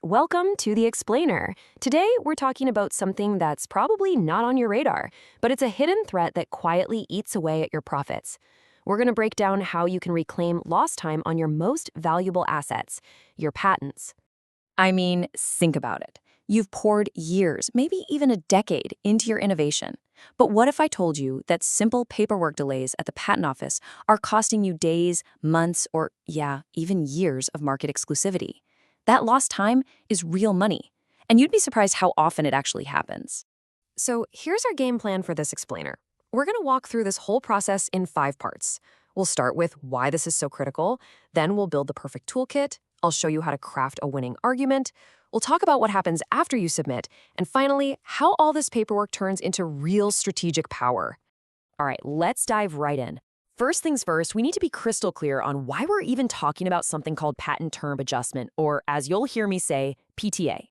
Welcome to The Explainer. Today, we're talking about something that's probably not on your radar, but it's a hidden threat that quietly eats away at your profits. We're going to break down how you can reclaim lost time on your most valuable assets, your patents. I mean, think about it. You've poured years, maybe even a decade, into your innovation. But what if I told you that simple paperwork delays at the patent office are costing you days, months, or, yeah, even years of market exclusivity? That lost time is real money, and you'd be surprised how often it actually happens. So here's our game plan for this explainer. We're going to walk through this whole process in 5 parts. We'll start with why this is so critical, then we'll build the perfect toolkit, I'll show you how to craft a winning argument, we'll talk about what happens after you submit, and finally, how all this paperwork turns into real strategic power. All right, let's dive right in. First things first, we need to be crystal clear on why we're even talking about something called patent term adjustment, or as you'll hear me say, PTA.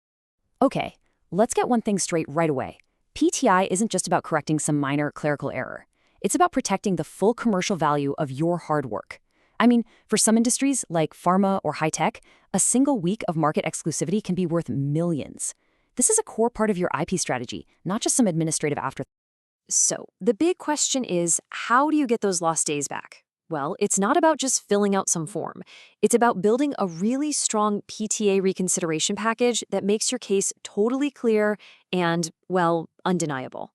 Okay, let's get one thing straight right away. PTI isn't just about correcting some minor clerical error. It's about protecting the full commercial value of your hard work. I mean, for some industries, like pharma or high-tech, a single week of market exclusivity can be worth millions. This is a core part of your IP strategy, not just some administrative afterthought. So, the big question is, how do you get those lost days back? Well, it's not about just filling out some form. It's about building a really strong PTA reconsideration package that makes your case totally clear and, well, undeniable.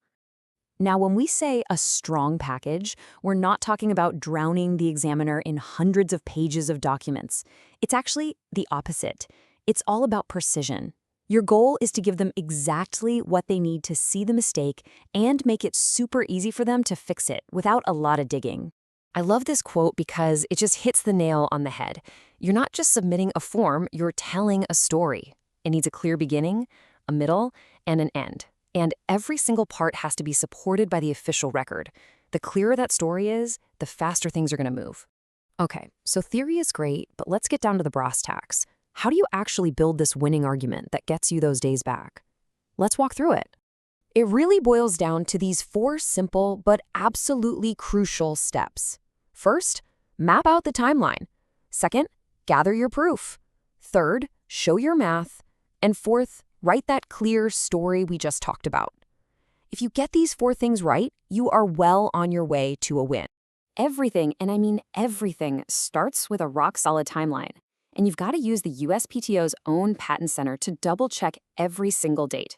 Now, when we say a strong package, we're not talking about drowning the examiner in hundreds of pages of documents. It's actually the opposite. It's all about precision. Your goal is to give them exactly what they need to see the mistake and make it super easy for them to fix it without a lot of digging. I love this quote because it just hits the nail on the head. You're not just submitting a form, you're telling a story. It needs a clear beginning, a middle, and an end. And every single part has to be supported by the official record. The clearer that story is, the faster things are going to move. Okay, so theory is great, but let's get down to the brass tacks. How do you actually build this winning argument that gets you those days back? Let's walk through it. It really boils down to these 4 simple but absolutely crucial steps. First, map out the timeline. Second, gather your proof. Third, show your math. And fourth, write that clear story we just talked about. If you get these 4 things right, you are well on your way to a win. Everything, and I mean everything, starts with a rock-solid timeline. And you've got to use the USPTO's own patent center to double-check every single date.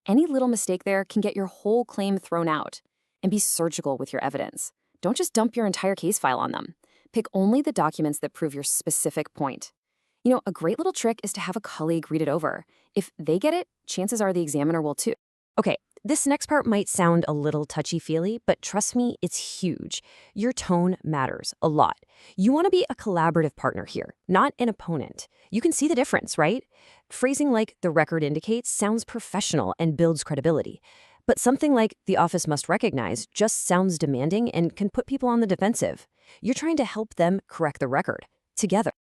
Any little mistake there can get your whole claim thrown out. And be surgical with your evidence. Don't just dump your entire case file on them. Pick only the documents that prove your specific point. You know, a great little trick is to have a colleague read it over. If they get it, chances are the examiner will too. Okay, this next part might sound a little touchy-feely, but trust me, it's huge. Your tone matters a lot. You want to be a collaborative partner here, not an opponent. You can see the difference, right? Phrasing like "the record indicates" sounds professional and builds credibility. But something like "the office must recognize" just sounds demanding and can put people on the defensive. You're trying to help them correct the record, together.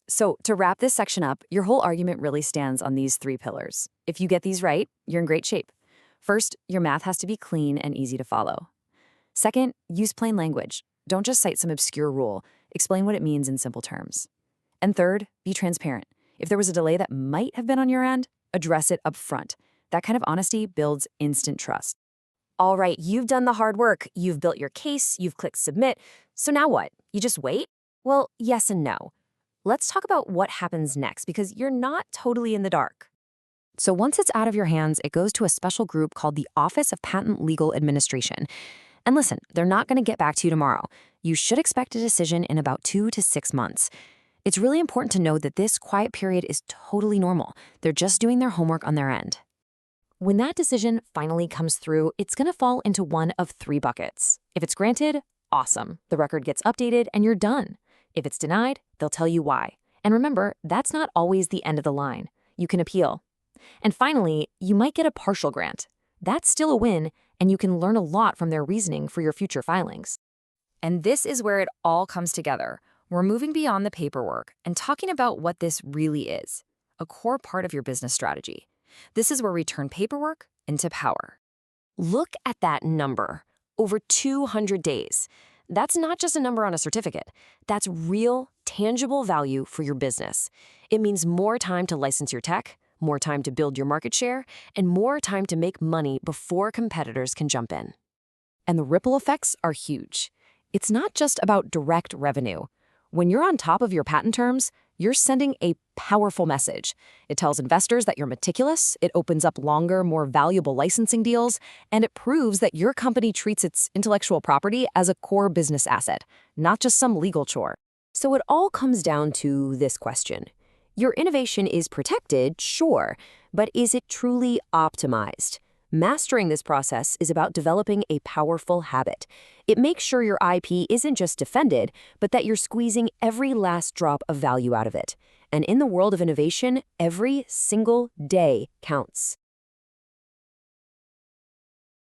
So, to wrap this section up, your whole argument really stands on these 3 pillars. If you get these right, you're in great shape. First, your math has to be clean and easy to follow. Second, use plain language. Don't just cite some obscure rule. Explain what it means in simple terms. And third, be transparent. If there was a delay that might have been on your end, address it up front. That kind of honesty builds instant trust. All right, you've done the hard work. You've built your case. You've clicked submit. So now what? You just wait? Well, yes and no. Let's talk about what happens next because you're not totally in the dark. So once it's out of your hands, it goes to a special group called the Office of Patent Legal Administration. And listen, they're not going to get back to you tomorrow. You should expect a decision in about 2 to 6 months. It's really important to know that this quiet period is totally normal. They're just doing their homework on their end. When that decision finally comes through, it's going to fall into one of 3 buckets. If it's granted, awesome. The record gets updated and you're done. If it's denied, they'll tell you why. And remember, that's not always the end of the line. You can appeal. And finally, you might get a partial grant. That's still a win, and you can learn a lot from their reasoning for your future filings. And this is where it all comes together. We're moving beyond the paperwork and talking about what this really is, a core part of your business strategy. This is where we turn paperwork into power. Look at that number, over 200 days. That's not just a number on a certificate. That's real, tangible value for your business. It means more time to license your tech, more time to build your market share, and more time to make money before competitors can jump in. And the ripple effects are huge. It's not just about direct revenue. When you're on top of your patent terms, you're sending a powerful message. It tells investors that you're meticulous, it opens up longer, more valuable licensing deals, and it proves that your company treats its intellectual property as a core business asset, not just some legal chore. So it all comes down to this question. Your innovation is protected, sure, but is it truly optimized? Mastering this process is about developing a powerful habit. It makes sure your IP isn't just defended, but that you're squeezing every last drop of value out of it. And in the world of innovation, every single day counts.